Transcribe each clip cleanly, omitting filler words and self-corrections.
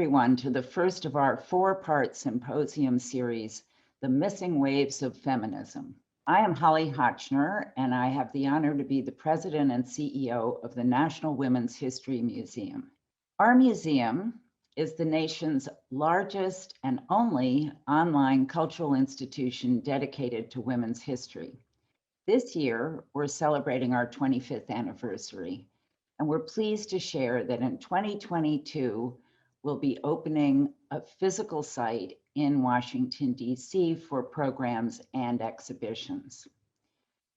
everyone to the first of our four-part symposium series, The Missing Waves of Feminism. I am Holly Hotchner, and I have the honor to be the president and CEO of the National Women's History Museum. Our museum is the nation's largest and only online cultural institution dedicated to women's history. This year, we're celebrating our 25th anniversary, and we're pleased to share that in 2022, we'll be opening a physical site in Washington, D.C. for programs and exhibitions.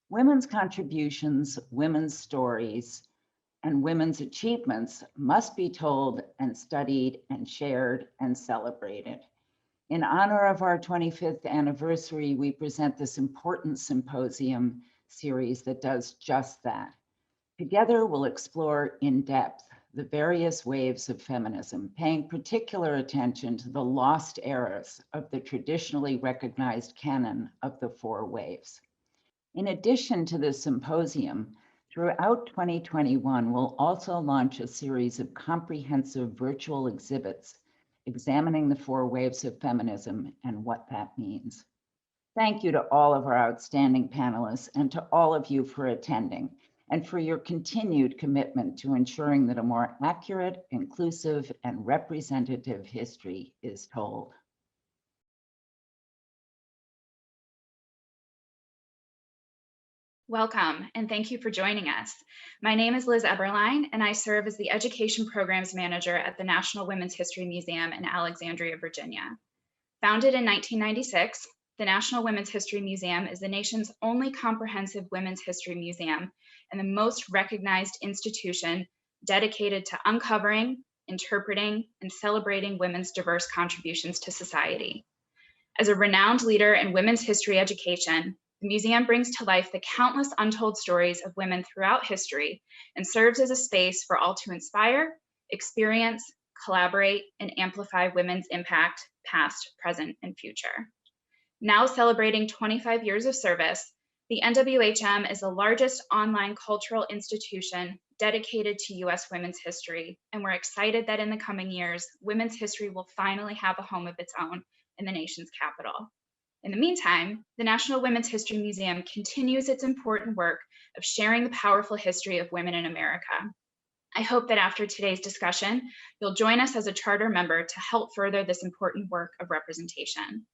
Women's contributions, women's stories, and women's achievements must be told and studied and shared and celebrated. In honor of our 25th anniversary, we present this important symposium series that does just that. Together, we'll explore in depth the various waves of feminism, paying particular attention to the lost eras of the traditionally recognized canon of the four waves. In addition to this symposium, throughout 2021, we'll also launch a series of comprehensive virtual exhibits examining the four waves of feminism and what that means. Thank you to all of our outstanding panelists and to all of you for attending and for your continued commitment to ensuring that a more accurate, inclusive, and representative history is told. Welcome, and thank you for joining us. My name is Liz Eberlein, and I serve as the Education Programs Manager at the National Women's History Museum in Alexandria, Virginia. Founded in 1996, the National Women's History Museum is the nation's only comprehensive women's history museum and the most recognized institution dedicated to uncovering, interpreting, and celebrating women's diverse contributions to society. As a renowned leader in women's history education, the museum brings to life the countless untold stories of women throughout history and serves as a space for all to inspire, experience, collaborate, and amplify women's impact, past, present, and future. Now celebrating 25 years of service, the NWHM is the largest online cultural institution dedicated to U.S. women's history, and we're excited that in the coming years, women's history will finally have a home of its own in the nation's capital. In the meantime, the National Women's History Museum continues its important work of sharing the powerful history of women in America. I hope that after today's discussion, you'll join us as a charter member to help further this important work of representation.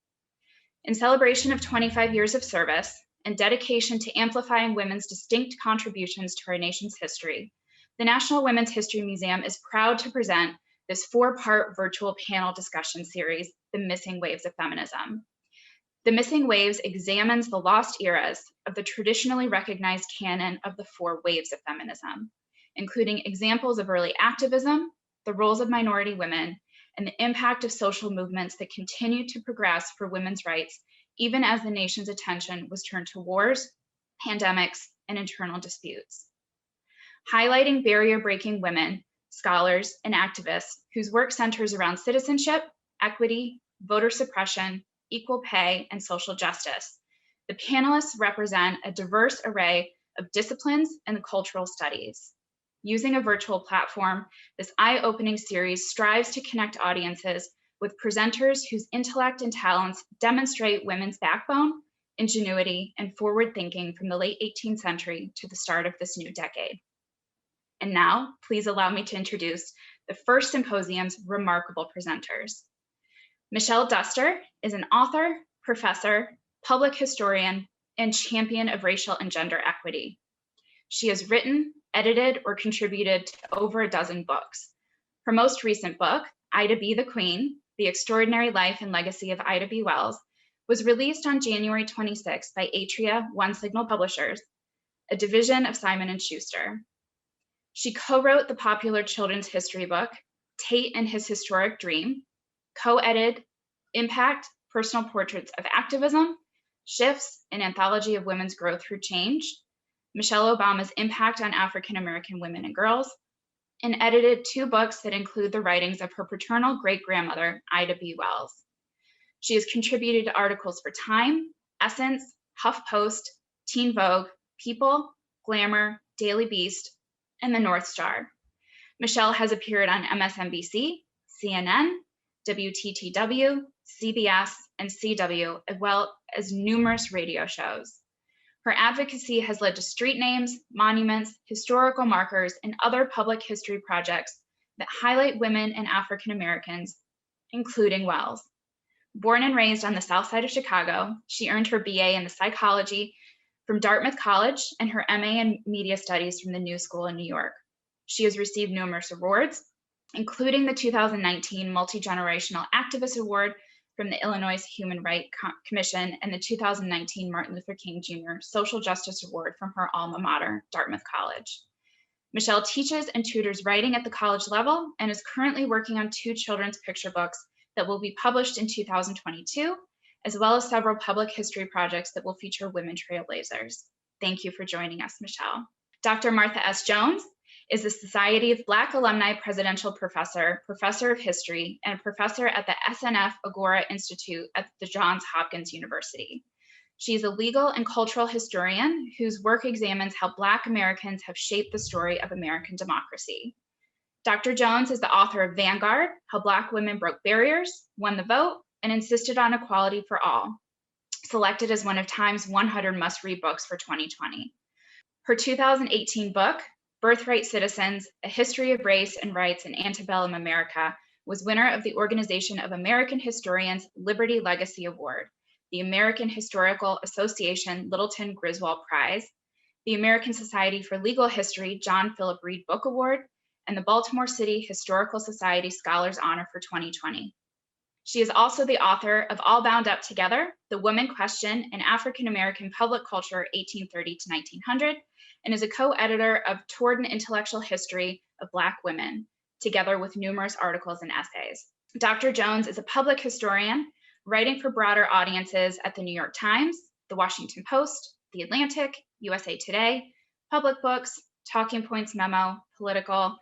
In celebration of 25 years of service and dedication to amplifying women's distinct contributions to our nation's history, the National Women's History Museum is proud to present this four-part virtual panel discussion series, The Missing Waves of Feminism. The Missing Waves examines the lost eras of the traditionally recognized canon of the four waves of feminism, including examples of early activism, the roles of minority women, and the impact of social movements that continue to progress for women's rights, even as the nation's attention was turned to wars, pandemics, and internal disputes. Highlighting barrier-breaking women, scholars, and activists whose work centers around citizenship, equity, voter suppression, equal pay, and social justice, the panelists represent a diverse array of disciplines and cultural studies. Using a virtual platform, this eye-opening series strives to connect audiences with presenters whose intellect and talents demonstrate women's backbone, ingenuity, and forward thinking from the late 18th century to the start of this new decade. And now, please allow me to introduce the first symposium's remarkable presenters. Michelle Goodwin is an author, professor, public historian, and champion of racial and gender equity. She has written, edited, or contributed to over a dozen books. Her most recent book, Ida B. the Queen, The Extraordinary Life and Legacy of Ida B. Wells, was released on January 26 by Atria One Signal Publishers, a division of Simon and Schuster. She co-wrote the popular children's history book, Tate and His Historic Dream, co-edited Impact, Personal Portraits of Activism, Shifts, an Anthology of Women's Growth Through Change, Michelle Obama's Impact on African American Women and Girls, and edited two books that include the writings of her paternal great-grandmother, Ida B. Wells. She has contributed to articles for Time, Essence, HuffPost, Teen Vogue, People, Glamour, Daily Beast, and the North Star. Michelle has appeared on MSNBC, CNN, WTTW, CBS, and CW, as well as numerous radio shows. Her advocacy has led to street names, monuments, historical markers, and other public history projects that highlight women and African Americans, including Wells. Born and raised on the South Side of Chicago, she earned her BA in psychology from Dartmouth College and her MA in media studies from the New School in New York. She has received numerous awards, including the 2019 Multi-Generational Activist Award from the Illinois Human Rights Commission and the 2019 Martin Luther King Jr. Social Justice Award from her alma mater, Dartmouth College. Michelle teaches and tutors writing at the college level and is currently working on 2 children's picture books that will be published in 2022, as well as several public history projects that will feature women trailblazers. Thank you for joining us, Michelle. Dr. Martha S. Jones is the Society of Black Alumni Presidential Professor, Professor of History, and a professor at the SNF Agora Institute at the Johns Hopkins University. She is a legal and cultural historian whose work examines how Black Americans have shaped the story of American democracy. Dr. Jones is the author of Vanguard, How Black Women Broke Barriers, Won the Vote, and Insisted on Equality for All, selected as one of Time's 100 must-read books for 2020. Her 2018 book, Birthright Citizens, A History of Race and Rights in Antebellum America, was winner of the Organization of American Historians Liberty Legacy Award, the American Historical Association Littleton Griswold Prize, the American Society for Legal History John Philip Reed Book Award, and the Baltimore City Historical Society Scholars Honor for 2020. She is also the author of All Bound Up Together, The Woman Question in African American Public Culture 1830 to 1900, and is a co-editor of Toward an Intellectual History of Black Women, together with numerous articles and essays. Dr. Jones is a public historian, writing for broader audiences at the New York Times, the Washington Post, the Atlantic, USA Today, Public Books, Talking Points Memo, Political,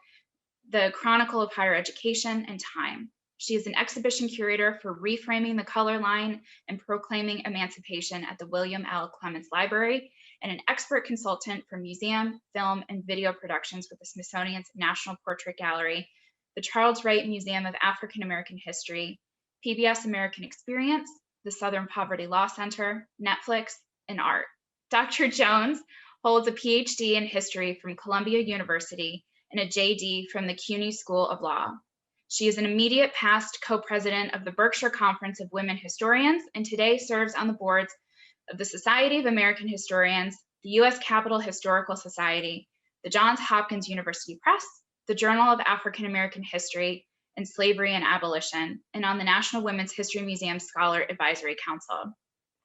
the Chronicle of Higher Education, and Time. She is an exhibition curator for Reframing the Color Line and Proclaiming Emancipation at the William L. Clements Library, and an expert consultant for museum, film, and video productions with the Smithsonian's National Portrait Gallery, the Charles Wright Museum of African American History, PBS American Experience, the Southern Poverty Law Center, Netflix, and art. Dr. Jones holds a PhD in history from Columbia University and a JD from the CUNY School of Law. She is an immediate past co-president of the Berkshire Conference of Women Historians and today serves on the boards of the Society of American Historians, the U.S. Capitol Historical Society, the Johns Hopkins University Press, the Journal of African American History and Slavery and Abolition, and on the National Women's History Museum Scholar Advisory Council.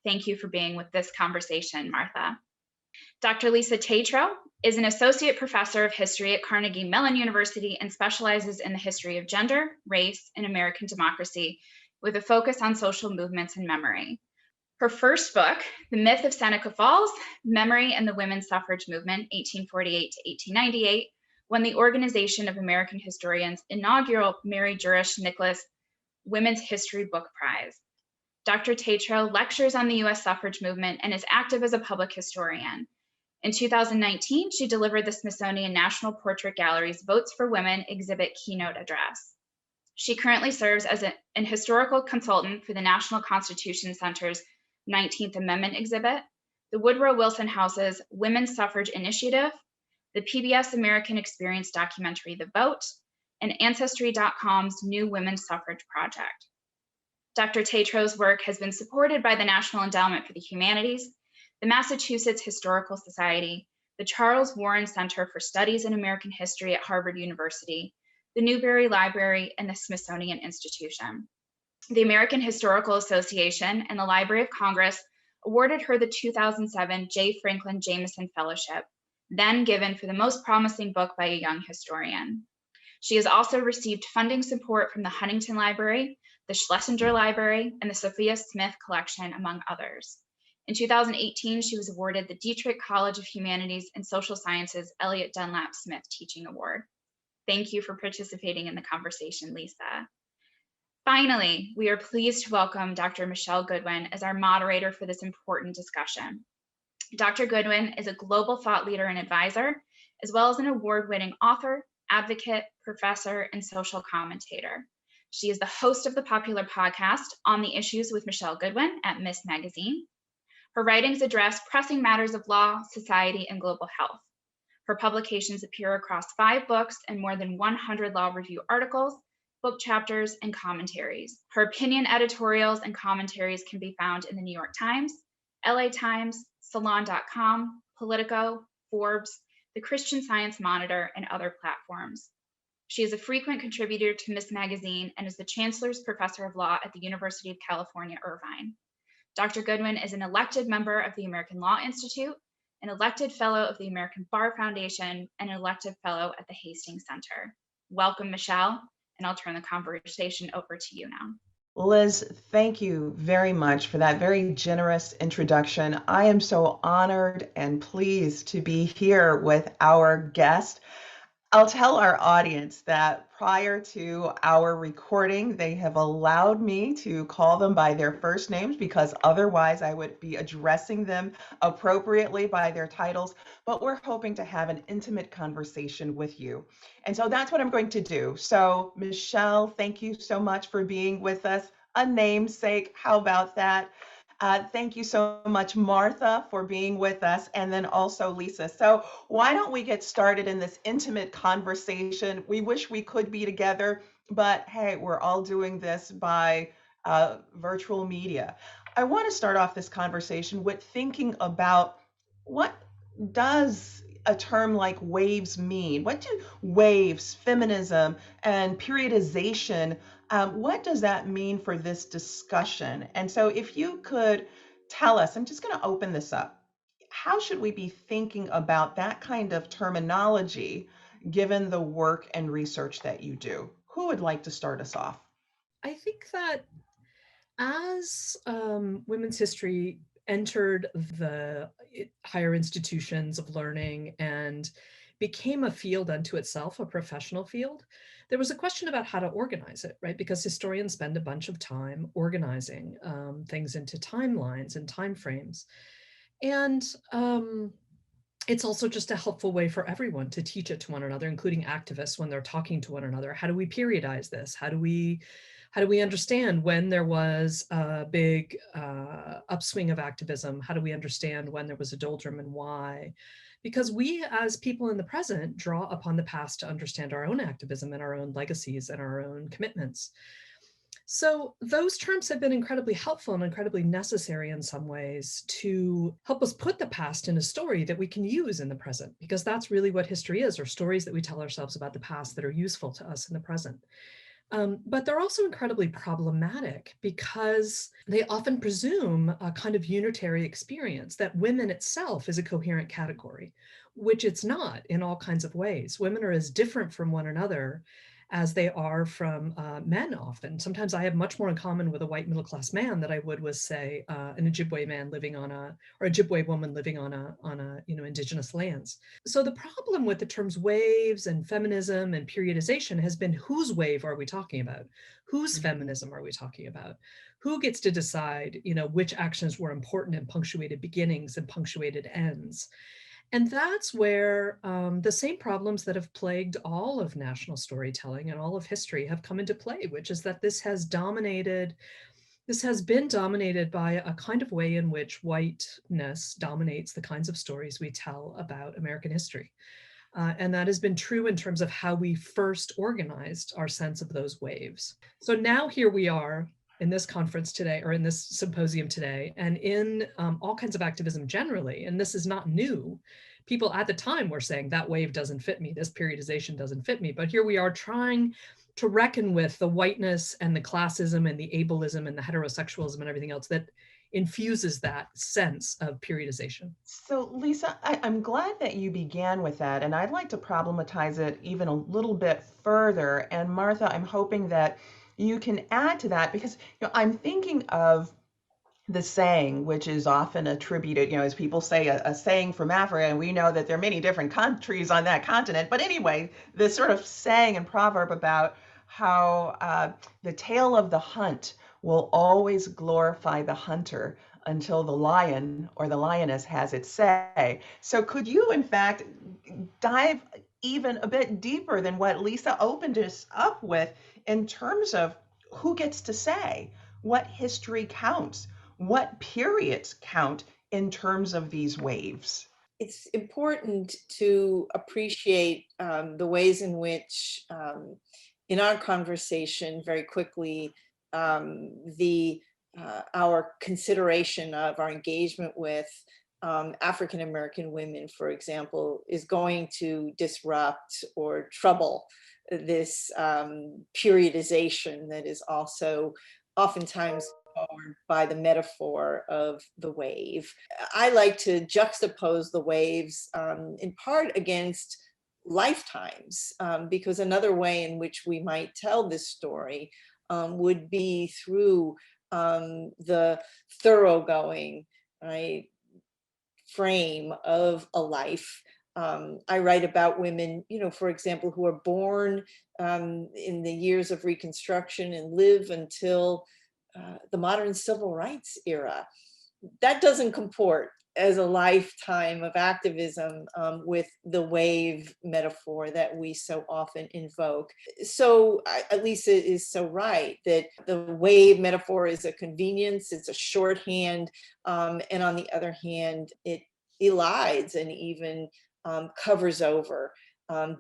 Thank you for being with this conversation, Martha. Dr. Lisa Tatro is an associate professor of history at Carnegie Mellon University and specializes in the history of gender, race, and American democracy with a focus on social movements and memory. Her first book, The Myth of Seneca Falls, Memory and the Women's Suffrage Movement, 1848 to 1898, won the Organization of American Historians' inaugural Mary Jurish Nicholas Women's History Book Prize. Dr. Tatro lectures on the U.S. suffrage movement and is active as a public historian. In 2019, she delivered the Smithsonian National Portrait Gallery's Votes for Women exhibit keynote address. She currently serves as an historical consultant for the National Constitution Center's 19th Amendment exhibit, the Woodrow Wilson House's Women's Suffrage Initiative, the PBS American Experience documentary, The Vote, and Ancestry.com's New Women's Suffrage Project. Dr. Tatro's work has been supported by the National Endowment for the Humanities, the Massachusetts Historical Society, the Charles Warren Center for Studies in American History at Harvard University, the Newberry Library, and the Smithsonian Institution. The American Historical Association and the Library of Congress awarded her the 2007 J. Franklin Jameson Fellowship, then given for the most promising book by a young historian. She has also received funding support from the Huntington Library, the Schlesinger Library, and the Sophia Smith Collection, among others. In 2018, she was awarded the Dietrich College of Humanities and Social Sciences Elliott Dunlap Smith Teaching Award. Thank you for participating in the conversation, Lisa. Finally, we are pleased to welcome Dr. Michelle Goodwin as our moderator for this important discussion. Dr. Goodwin is a global thought leader and advisor, as well as an award-winning author, advocate, professor, and social commentator. She is the host of the popular podcast On the Issues with Michelle Goodwin at Miss Magazine. Her writings address pressing matters of law, society, and global health. Her publications appear across 5 books and more than 100 law review articles, book chapters, and commentaries. Her opinion editorials and commentaries can be found in the New York Times, LA Times, Salon.com, Politico, Forbes, the Christian Science Monitor, and other platforms. She is a frequent contributor to Miss Magazine and is the Chancellor's Professor of Law at the University of California, Irvine. Dr. Goodwin is an elected member of the American Law Institute, an elected fellow of the American Bar Foundation, and an elected fellow at the Hastings Center. Welcome, Michelle, and I'll turn the conversation over to you now. Liz, thank you very much for that very generous introduction. I am so honored and pleased to be here with our guest. I'll tell our audience that prior to our recording, they have allowed me to call them by their first names because otherwise I would be addressing them appropriately by their titles. But we're hoping to have an intimate conversation with you. And so that's what I'm going to do. So Michelle, thank you so much for being with us. A namesake, how about that? Thank you so much, Martha, for being with us, and then also Lisa. So why don't we get started in this intimate conversation? We wish we could be together, but hey, we're all doing this by virtual media. I want to start off this conversation with thinking about what does a term like waves mean? What do waves, feminism, and periodization, what does that mean for this discussion? And so if you could tell us, I'm just going to open this up. How should we be thinking about that kind of terminology given the work and research that you do? Who would like to start us off? I think that as women's history entered the higher institutions of learning and became a field unto itself, a professional field, there was a question about how to organize it, right? Because historians spend a bunch of time organizing things into timelines and timeframes. And it's also just a helpful way for everyone to teach it to one another, including activists when they're talking to one another. How do we periodize this? How do we understand when there was a big upswing of activism? How do we understand when there was a doldrum and why? Because we as people in the present draw upon the past to understand our own activism and our own legacies and our own commitments. So those terms have been incredibly helpful and incredibly necessary in some ways to help us put the past in a story that we can use in the present, because that's really what history is, or stories that we tell ourselves about the past that are useful to us in the present. But they're also incredibly problematic because they often presume a kind of unitary experience, that women itself is a coherent category, which it's not in all kinds of ways. Women are as different from one another as they are from men often. Sometimes I have much more in common with a white middle-class man than I would with, say, an Ojibwe man living on a, or Ojibwe woman living on a indigenous lands. So the problem with the terms waves and feminism and periodization has been, whose wave are we talking about? Whose feminism are we talking about? Who gets to decide, which actions were important and punctuated beginnings and punctuated ends? And that's where the same problems that have plagued all of national storytelling and all of history have come into play, which is that this has been dominated by a kind of way in which whiteness dominates the kinds of stories we tell about American history. And that has been true in terms of how we first organized our sense of those waves. So now here we are in this conference today, or in this symposium today, and in all kinds of activism generally, and this is not new. People at the time were saying that wave doesn't fit me, this periodization doesn't fit me, but here we are trying to reckon with the whiteness and the classism and the ableism and the heterosexualism and everything else that infuses that sense of periodization. So Lisa, I'm glad that you began with that, and I'd like to problematize it even a little bit further. And Martha, I'm hoping that you can add to that, because I'm thinking of the saying, which is often attributed, as people say, a saying from Africa, and we know that there are many different countries on that continent. But anyway, this sort of saying and proverb about how the tale of the hunt will always glorify the hunter until the lion or the lioness has its say. So could you, in fact, dive even a bit deeper than what Lisa opened us up with in terms of who gets to say what history counts, what periods count in terms of these waves. It's important to appreciate the ways in which, in our conversation, very quickly, our consideration of our engagement with African American women, for example, is going to disrupt or trouble this periodization that is also oftentimes forward by the metaphor of the wave. I like to juxtapose the waves in part against lifetimes, because another way in which we might tell this story would be through the thoroughgoing, right, frame of a life. I write about women, for example, who are born in the years of Reconstruction and live until the modern civil rights era. That doesn't comport as a lifetime of activism with the wave metaphor that we so often invoke. So Lisa is so right that the wave metaphor is a convenience, it's a shorthand, and on the other hand, it elides and even covers over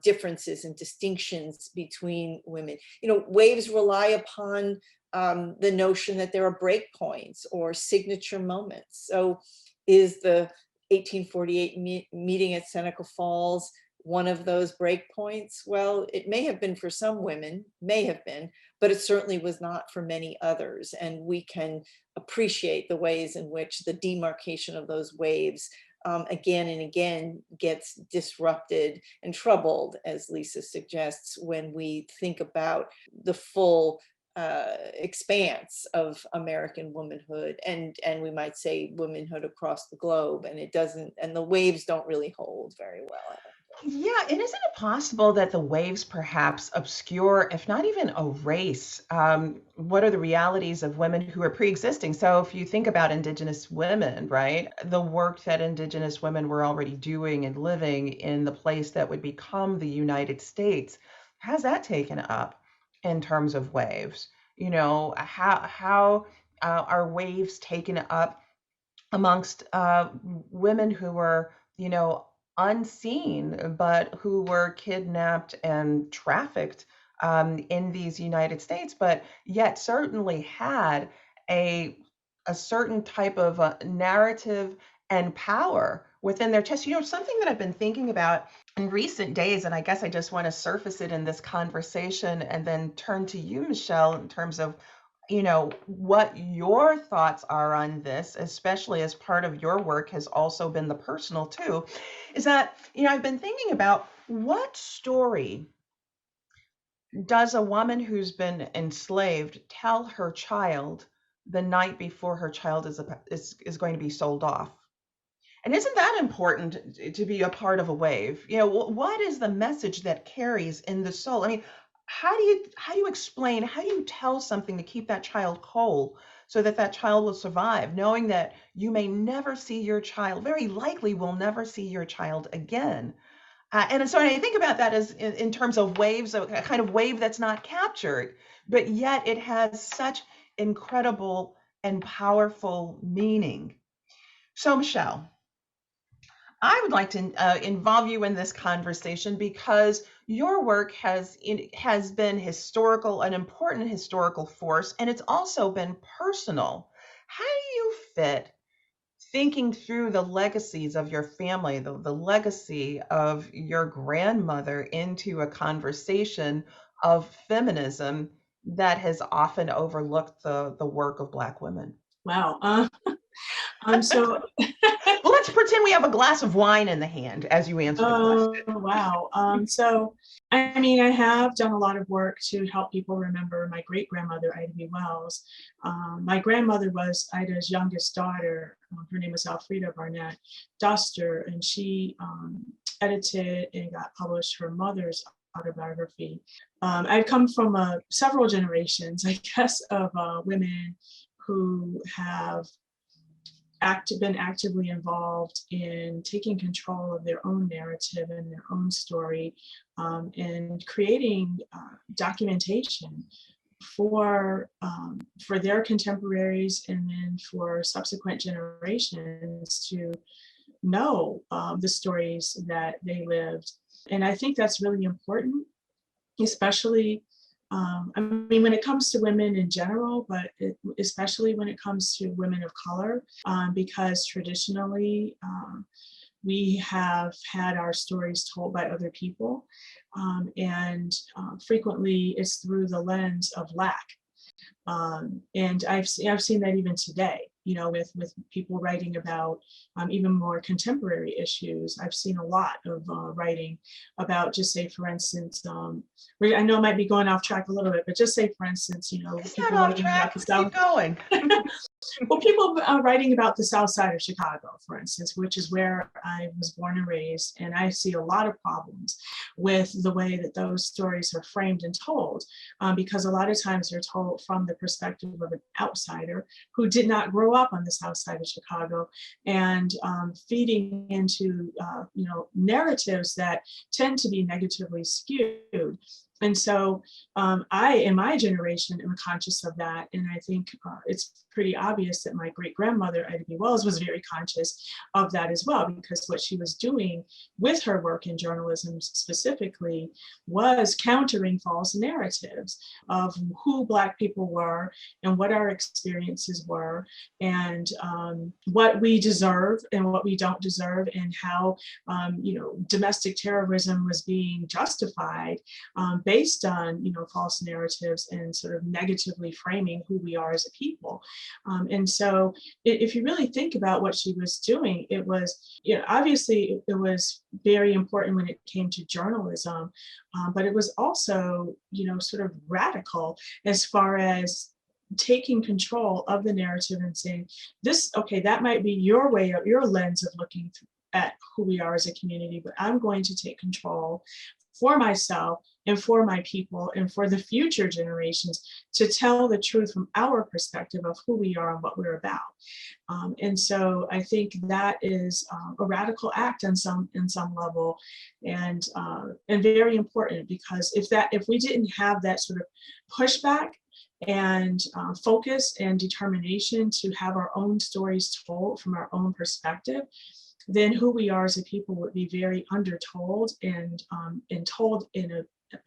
differences and distinctions between women. Waves rely upon the notion that there are breakpoints or signature moments. So is the 1848 meeting at Seneca Falls one of those breakpoints? Well, it may have been for some women, but it certainly was not for many others. And we can appreciate the ways in which the demarcation of those waves again and again gets disrupted and troubled, as Lisa suggests, when we think about the full expanse of American womanhood, and we might say womanhood across the globe, and the waves don't really hold very well. Yeah, and isn't it possible that the waves perhaps obscure, if not even erase, what are the realities of women who are pre-existing? So if you think about Indigenous women, right, the work that Indigenous women were already doing and living in the place that would become the United States, has that taken up in terms of waves? How are waves taken up amongst women who were, unseen, but who were kidnapped and trafficked in these United States, but yet certainly had a certain type of narrative and power within their chest. Something that I've been thinking about in recent days, and I guess I just want to surface it in this conversation and then turn to you, Michelle, in terms of what your thoughts are on this, especially as part of your work has also been the personal too, is that, I've been thinking about what story does a woman who's been enslaved tell her child the night before her child is going to be sold off? And isn't that important to be a part of a wave? What is the message that carries in the soul? I mean, how do you explain, how do you tell something to keep that child whole so that that child will survive, knowing that you may never see your child, very likely will never see your child again? And so I think about that as in terms of waves, a kind of wave that's not captured, but yet it has such incredible and powerful meaning. So, Michelle, I would like to involve you in this conversation because your work has been historical, an important historical force, and it's also been personal. How do you fit thinking through the legacies of your family, the legacy of your grandmother into a conversation of feminism that has often overlooked the work of Black women? Wow. So well, let's pretend we have a glass of wine in the hand as you answer the question. Wow. So, I mean, I have done a lot of work to help people remember my great-grandmother, Ida B. Wells. My grandmother was Ida's youngest daughter. Her name was Alfreda Barnett Duster, and she edited and got published her mother's autobiography. I've come from several generations, I guess, of women who have been actively involved in taking control of their own narrative and their own story, and creating documentation for their contemporaries and then for subsequent generations to know the stories that they lived. And I think that's really important, especially, I mean, when it comes to women in general, but especially when it comes to women of color, because traditionally we have had our stories told by other people, and frequently it's through the lens of lack. And I've seen that even today, you know, with people writing about even more contemporary issues. I've seen a lot of writing about, just say, for instance, I know I might be going off track a little bit, but just say, for instance, you know, It's people not off writing track. about the South. Keep going. Well, people writing about the South Side of Chicago, for instance, which is where I was born and raised, and I see a lot of problems with the way that those stories are framed and told, because a lot of times they're told from the perspective of an outsider who did not grow up on the South Side of Chicago, and feeding into you know, narratives that tend to be negatively skewed. And so I, in my generation, am conscious of that. And I think it's pretty obvious that my great-grandmother, Ida B. Wells, was very conscious of that as well, because what she was doing with her work in journalism specifically was countering false narratives of who Black people were and what our experiences were, and what we deserve and what we don't deserve, and how you know, domestic terrorism was being justified based on, you know, false narratives and sort of negatively framing who we are as a people. And so if you really think about what she was doing, it was, you know, obviously it was very important when it came to journalism, but it was also, you know, sort of radical as far as taking control of the narrative and saying, this, okay, that might be your way, of your lens of looking at who we are as a community, but I'm going to take control for myself and for my people and for the future generations to tell the truth from our perspective of who we are and what we're about. And so I think that is a radical act in some level, and very important, because if we didn't have that sort of pushback and focus and determination to have our own stories told from our own perspective, then who we are as a people would be very undertold and told in a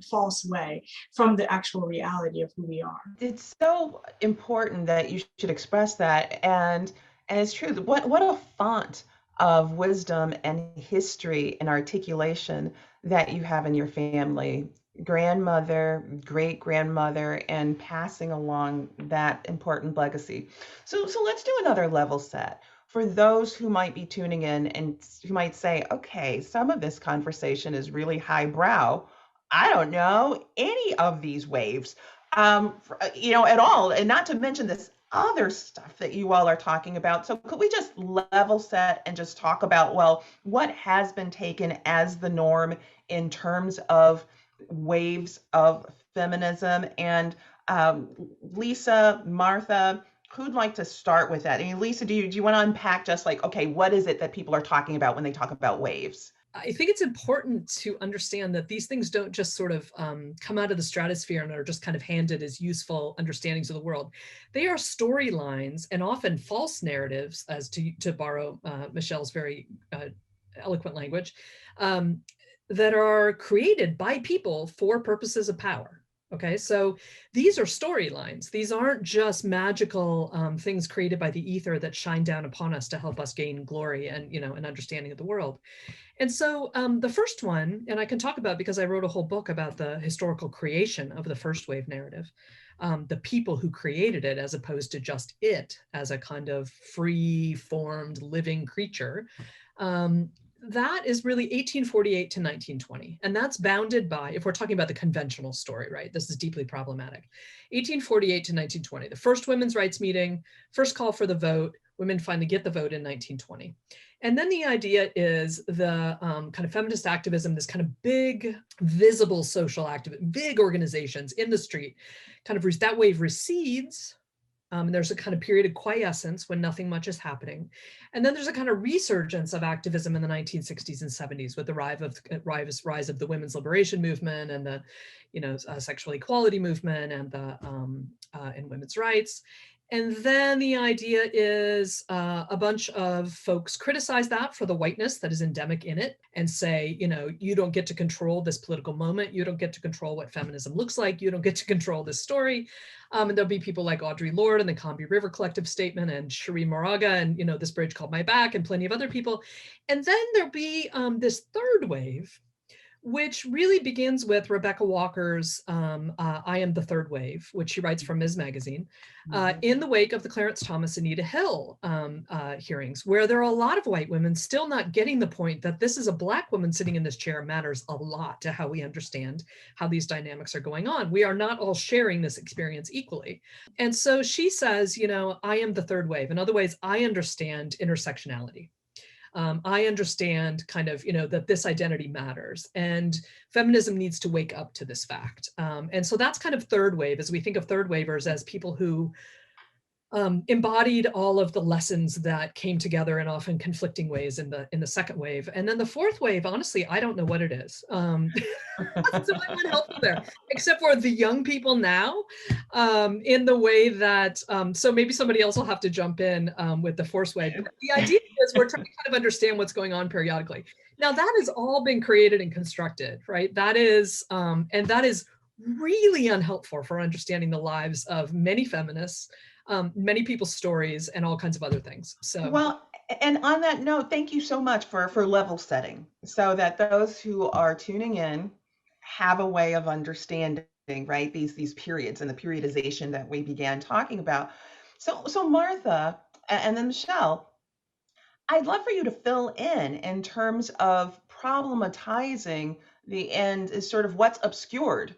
false way from the actual reality of who we are. It's so important that you should express that, and it's true. What a font of wisdom and history and articulation that you have in your family, grandmother, great grandmother, and passing along that important legacy. So let's do another level set. For those who might be tuning in and who might say, okay, some of this conversation is really highbrow. I don't know any of these waves, you know, at all. And not to mention this other stuff that you all are talking about. So could we just level set and just talk about, well, what has been taken as the norm in terms of waves of feminism? And Lisa, Martha, who'd like to start with that? I mean, Lisa, do you want to unpack just like, okay, what is it that people are talking about when they talk about waves? I think it's important to understand that these things don't just sort of come out of the stratosphere and are just kind of handed as useful understandings of the world. They are storylines and often false narratives, as to borrow Michelle's very eloquent language, that are created by people for purposes of power. Okay, so these are storylines. These aren't just magical things created by the ether that shine down upon us to help us gain glory and, you know, an understanding of the world. And so the first one, and I can talk about because I wrote a whole book about the historical creation of the first wave narrative, the people who created it, as opposed to just it as a kind of free-formed living creature. That is really 1848 to 1920. And that's bounded by, if we're talking about the conventional story, right? This is deeply problematic. 1848 to 1920, the first women's rights meeting, first call for the vote, women finally get the vote in 1920. And then the idea is the kind of feminist activism, this kind of big, visible social activism, big organizations in the street, kind of that wave recedes There's a kind of period of quiescence when nothing much is happening. And then there's a kind of resurgence of activism in the 1960s and 70s with the rise of the women's liberation movement and the, sexual equality movement and the and women's rights. And then the idea is a bunch of folks criticize that for the whiteness that is endemic in it and say, you don't get to control this political moment. You don't get to control what feminism looks like. You don't get to control this story. And there'll be people like Audre Lorde and the Combahee River Collective Statement and Cherie Moraga and, This Bridge Called My Back and plenty of other people. And then there'll be this third wave, which really begins with Rebecca Walker's I Am the Third Wave, which she writes for Ms. Magazine, in the wake of the Clarence Thomas, Anita Hill hearings, where there are a lot of white women still not getting the point that this is a Black woman sitting in this chair matters a lot to how we understand how these dynamics are going on. We are not all sharing this experience equally. And so she says, I am the third wave. In other ways, I understand intersectionality. I understand kind of, that this identity matters and feminism needs to wake up to this fact. And so that's kind of third wave, as we think of third wavers as people who embodied all of the lessons that came together in often conflicting ways in the second wave. And then the fourth wave, honestly, I don't know what it is. That's something helpful there, except for the young people now, in the way that, so maybe somebody else will have to jump in with the fourth wave. But the idea is we're trying to kind of understand what's going on periodically. Now that has all been created and constructed, right? That is, and that is really unhelpful for understanding the lives of many feminists, many people's stories and all kinds of other things. So well, and on that note, thank you so much for level setting so that those who are tuning in have a way of understanding, right, these periods and the periodization that we began talking about. So Martha and then Michelle, I'd love for you to fill in terms of problematizing the end is sort of what's obscured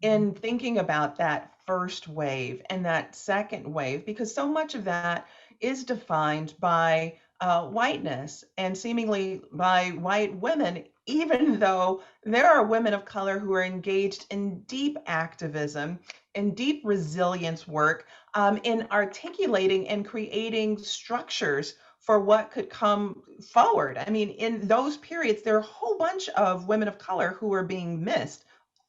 in thinking about that first wave and that second wave, because so much of that is defined by whiteness and seemingly by white women, even though there are women of color who are engaged in deep activism, in deep resilience work, in articulating and creating structures for what could come forward. I mean, in those periods, there are a whole bunch of women of color who are being missed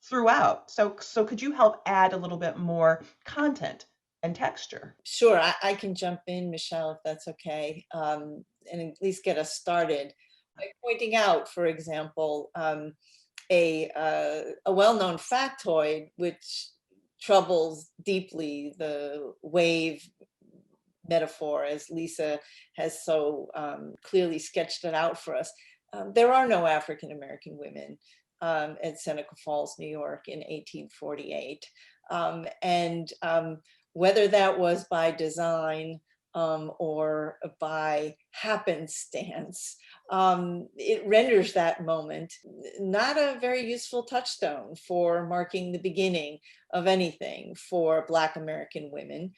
throughout. So could you help add a little bit more content and texture? Sure, I can jump in, Michelle, if that's okay, and at least get us started by pointing out, for example, a well-known factoid which troubles deeply the wave metaphor, as Lisa has so clearly sketched it out for us. There are no African-American women at Seneca Falls, New York in 1848. And whether that was by design or by happenstance, it renders that moment not a very useful touchstone for marking the beginning of anything for Black American women.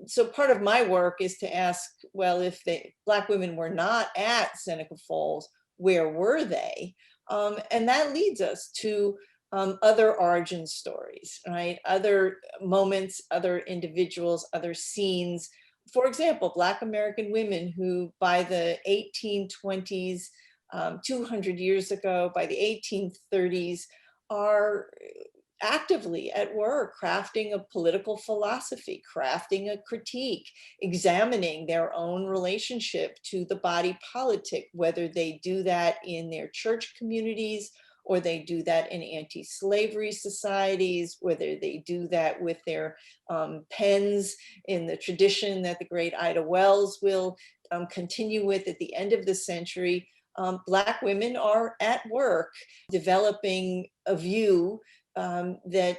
So part of my work is to ask, well, if Black women were not at Seneca Falls, where were they? And that leads us to other origin stories, right? Other moments, other individuals, other scenes. For example, Black American women who by the 1820s, 200 years ago, by the 1830s, are actively at work crafting a political philosophy, crafting a critique, examining their own relationship to the body politic, whether they do that in their church communities or they do that in anti-slavery societies, whether they do that with their pens in the tradition that the great Ida Wells will continue with at the end of the century. Black women are at work developing a view that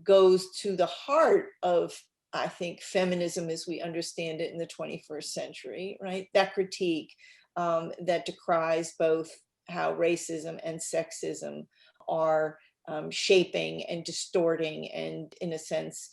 goes to the heart of, I think, feminism as we understand it in the 21st century, right? That critique that decries both how racism and sexism are shaping and distorting and, in a sense,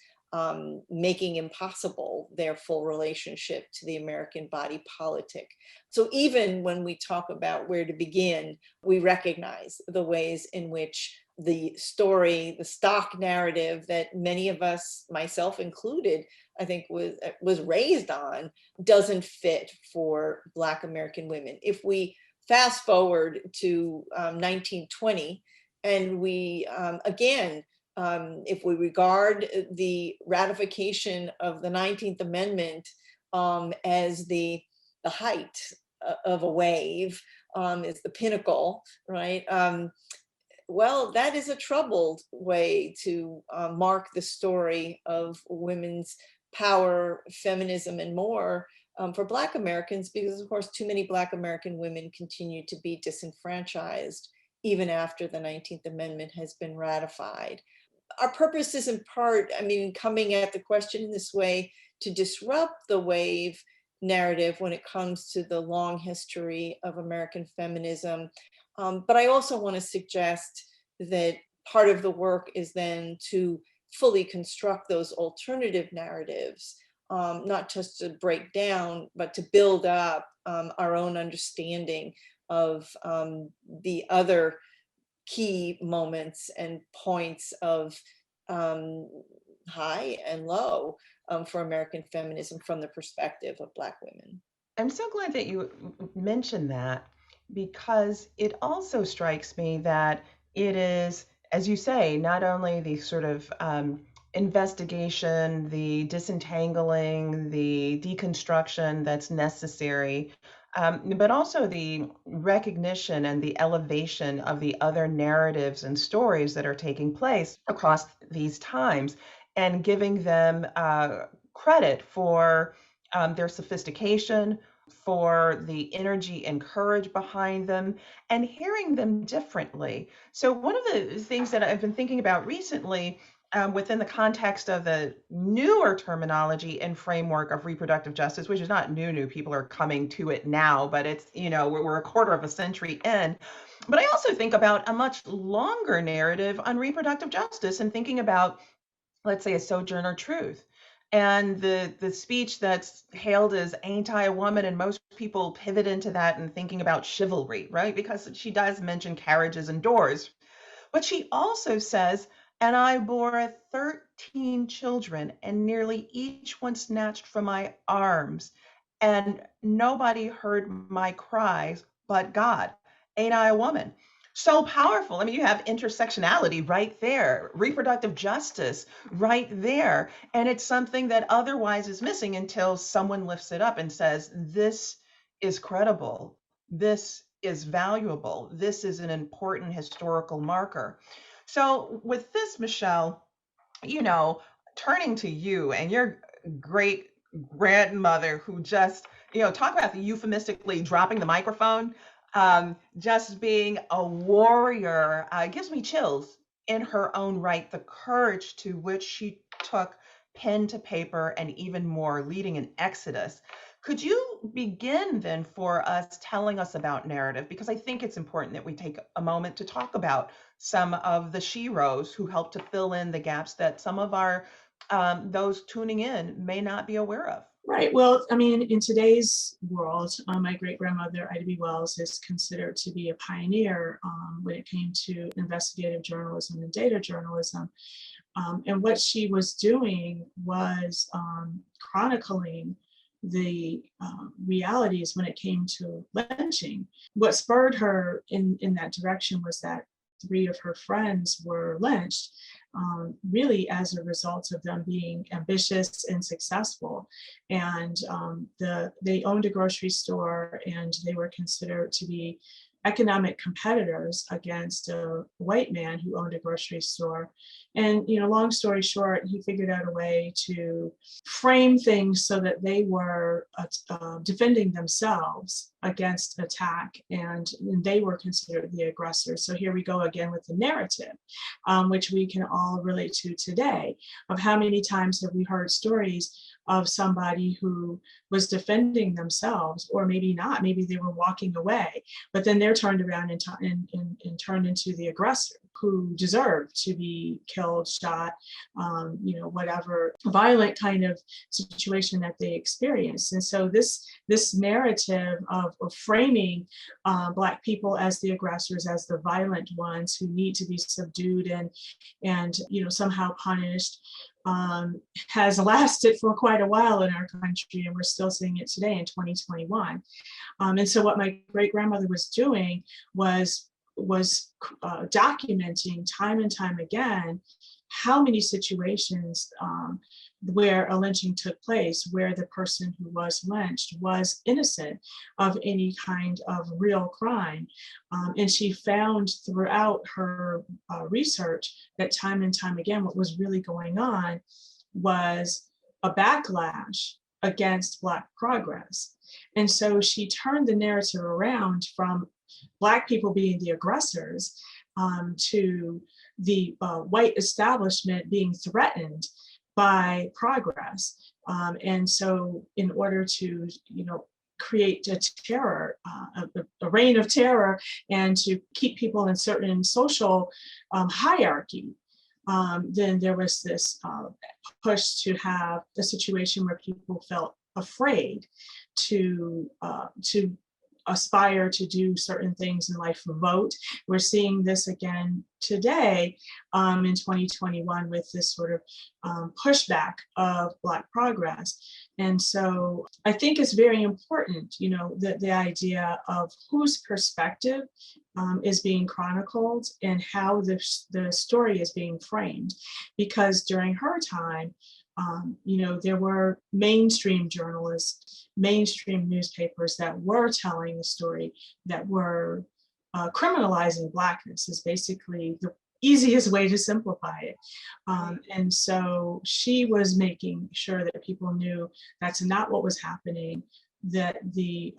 making impossible their full relationship to the American body politic. So even when we talk about where to begin, we recognize the ways in which the story, the stock narrative that many of us, myself included, I think was raised on, doesn't fit for Black American women. If we fast forward to 1920, and we, again, if we regard the ratification of the 19th Amendment as the height of a wave, is the pinnacle, right? Well, that is a troubled way to mark the story of women's power, feminism, and more for Black Americans, because of course, too many Black American women continue to be disenfranchised even after the 19th Amendment has been ratified. Our purpose is in part, I mean, coming at the question in this way, to disrupt the wave narrative when it comes to the long history of American feminism. But I also want to suggest that part of the work is then to fully construct those alternative narratives, not just to break down, but to build up our own understanding of the other key moments and points of high and low for American feminism from the perspective of Black women. I'm so glad that you mentioned that, because it also strikes me that it is, as you say, not only the sort of investigation, the disentangling, the deconstruction that's necessary, but also the recognition and the elevation of the other narratives and stories that are taking place across these times, and giving them credit for their sophistication, for the energy and courage behind them, and hearing them differently. So one of the things that I've been thinking about recently, within the context of the newer terminology and framework of reproductive justice, which is not new, people are coming to it now, but it's, we're a quarter of a century in. But I also think about a much longer narrative on reproductive justice, and thinking about, let's say, a Sojourner Truth, and the speech that's hailed as "Ain't I a Woman?" and most people pivot into that and thinking about chivalry, right? Because she does mention carriages and doors. But she also says, "And I bore 13 children, and nearly each one snatched from my arms, and nobody heard my cries but God. Ain't I a woman?" So powerful. I mean, you have intersectionality right there, reproductive justice right there. And it's something that otherwise is missing until someone lifts it up and says, this is credible. This is valuable. This is an important historical marker. So with this, Michelle, turning to you and your great grandmother, who just, talk about the euphemistically dropping the microphone, just being a warrior, gives me chills in her own right, the courage to which she took pen to paper, and even more, leading an exodus. Could you begin then for us telling us about narrative? Because I think it's important that we take a moment to talk about some of the sheroes who helped to fill in the gaps that some of our those tuning in may not be aware of. Right. Well, I mean, in today's world, my great-grandmother, Ida B. Wells, is considered to be a pioneer when it came to investigative journalism and data journalism. And what she was doing was chronicling the realities when it came to lynching. What spurred her in that direction was that 3 of her friends were lynched, really as a result of them being ambitious and successful. And they owned a grocery store, and they were considered to be economic competitors against a white man who owned a grocery store. And, long story short, he figured out a way to frame things so that they were defending themselves against attack, and they were considered the aggressor. So here we go again with the narrative, which we can all relate to today, of how many times have we heard stories of somebody who was defending themselves, or maybe not, maybe they were walking away, but then they're turned around and turned into the aggressor. who deserved to be killed, shot, whatever violent kind of situation that they experienced. And so this narrative of framing Black people as the aggressors, as the violent ones who need to be subdued and somehow punished, has lasted for quite a while in our country, and we're still seeing it today in 2021. And so what my great-grandmother was doing was documenting time and time again how many situations where a lynching took place, where the person who was lynched was innocent of any kind of real crime. And she found throughout her research that time and time again, what was really going on was a backlash against Black progress. And so she turned the narrative around from Black people being the aggressors to the white establishment being threatened by progress. And so in order to, create a terror, a reign of terror, and to keep people in certain social hierarchy, then there was this push to have a situation where people felt afraid to aspire to do certain things in life, vote. We're seeing this again today in 2021 with this sort of pushback of Black progress. And so I think it's very important, the idea of whose perspective is being chronicled and how the story is being framed. Because during her time, there were mainstream journalists, mainstream newspapers that were telling the story, that were criminalizing Blackness is basically the easiest way to simplify it. And so she was making sure that people knew that's not what was happening, that the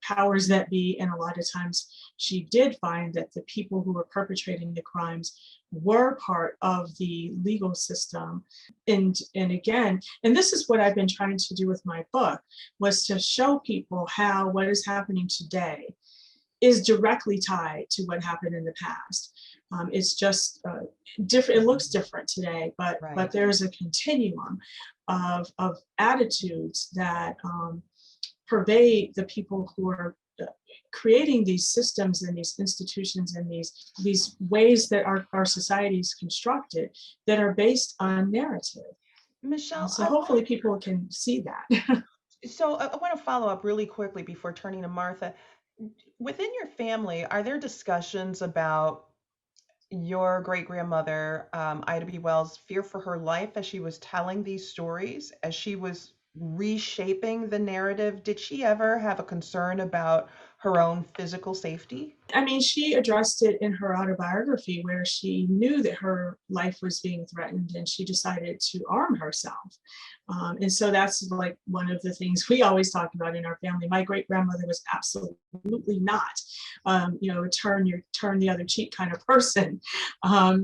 powers that be, and a lot of times she did find that the people who were perpetrating the crimes were part of the legal system. And again, and this is what I've been trying to do with my book, was to show people how what is happening today is directly tied to what happened in the past. It's just different. It looks different today, but Right. but there's a continuum of attitudes that pervade the people who are creating these systems and these institutions and these ways that our society is constructed that are based on narrative. Michelle, So hopefully people can see that. So I want to follow up really quickly before turning to Martha. Within your family, are there discussions about your great-grandmother, Ida B. Wells' fear for her life as she was telling these stories, as she was reshaping the narrative? Did she ever have a concern about her own physical safety? I mean, she addressed it in her autobiography where she knew that her life was being threatened and she decided to arm herself. And so that's like one of the things we always talk about in our family. My great-grandmother was absolutely not, turn the other cheek kind of person.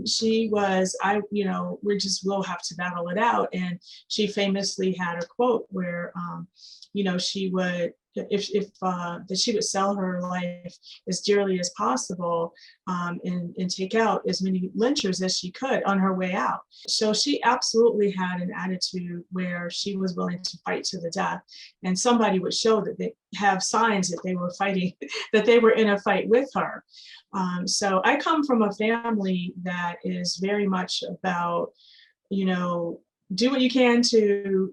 She was, we'll have to battle it out. And she famously had a quote where, she would, that she would sell her life as dearly as possible and take out as many lynchers as she could on her way out. So she absolutely had an attitude where she was willing to fight to the death, and somebody would show that they have signs that they were fighting, that they were in a fight with her. So I come from a family that is very much about, do what you can to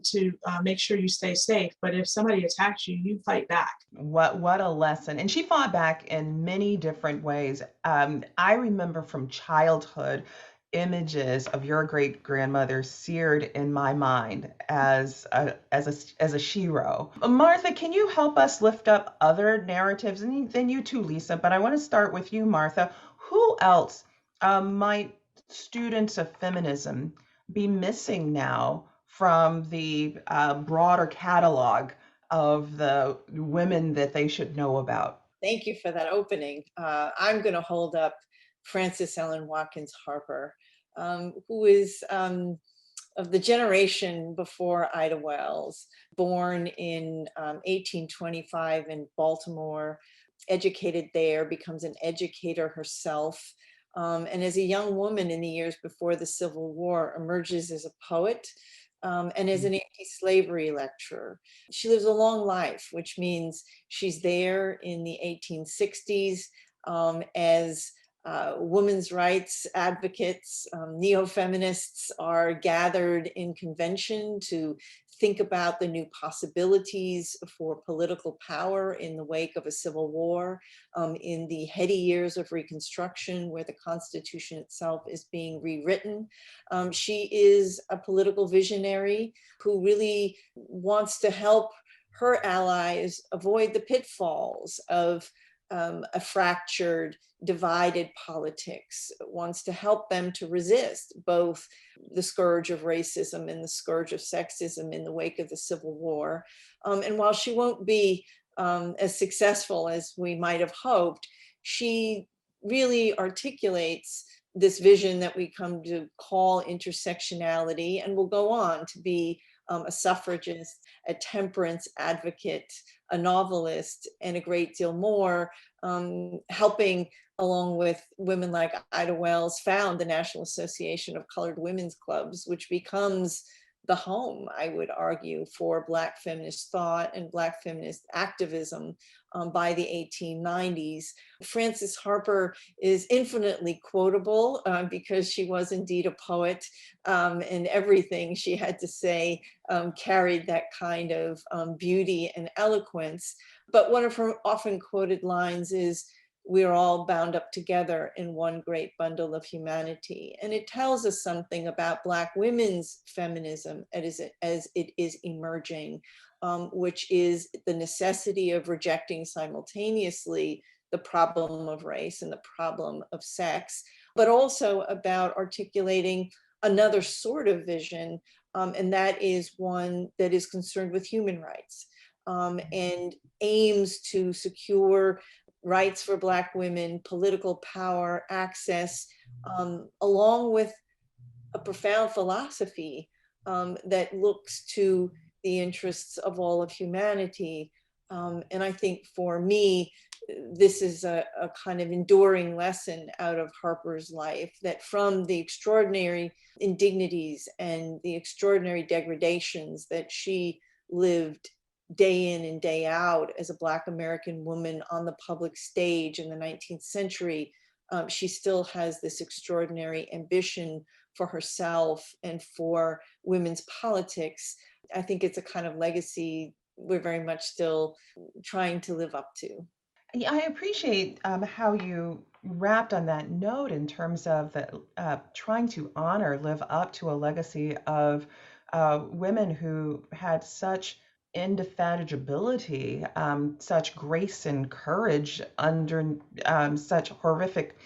make sure you stay safe. But if somebody attacks you, you fight back. What a lesson. And she fought back in many different ways. I remember from childhood images of your great-grandmother seared in my mind as a shero. Martha, can you help us lift up other narratives? And then you too, Lisa, but I want to start with you, Martha. Who else might students of feminism be missing now from the broader catalog of the women that they should know about? Thank you for that opening. I'm going to hold up Frances Ellen Watkins Harper, who is of the generation before Ida Wells, born in 1825 in Baltimore, educated there, becomes an educator herself, and as a young woman in the years before the Civil War, emerges as a poet and as an anti-slavery lecturer. She lives a long life, which means she's there in the 1860s as women's rights advocates, neo-feminists are gathered in convention to think about the new possibilities for political power in the wake of a civil war, in the heady years of Reconstruction, where the Constitution itself is being rewritten. She is a political visionary who really wants to help her allies avoid the pitfalls of a fractured, divided politics, wants to help them to resist both the scourge of racism and the scourge of sexism in the wake of the Civil War. And while she won't be as successful as we might have hoped, she really articulates this vision that we come to call intersectionality, and will go on to be a suffragist, a temperance advocate, a novelist, and a great deal more, helping, along with women like Ida Wells, found the National Association of Colored Women's Clubs, which becomes the home, I would argue, for Black feminist thought and Black feminist activism by the 1890s. Frances Harper is infinitely quotable because she was indeed a poet, and everything she had to say carried that kind of beauty and eloquence. But one of her often quoted lines is, "We're all bound up together in one great bundle of humanity." And it tells us something about Black women's feminism as it is emerging, which is the necessity of rejecting simultaneously the problem of race and the problem of sex, but also about articulating another sort of vision, and that is one that is concerned with human rights and aims to secure rights for Black women, political power, access, along with a profound philosophy that looks to the interests of all of humanity. And I think for me, this is a kind of enduring lesson out of Harper's life, that from the extraordinary indignities and the extraordinary degradations that she lived day in and day out as a Black American woman on the public stage in the 19th century, she still has this extraordinary ambition for herself and for women's politics. I think it's a kind of legacy we're very much still trying to live up to. Yeah, I appreciate how you wrapped on that note in terms of trying to honor, live up to a legacy of women who had such indefatigability, such grace and courage under such horrific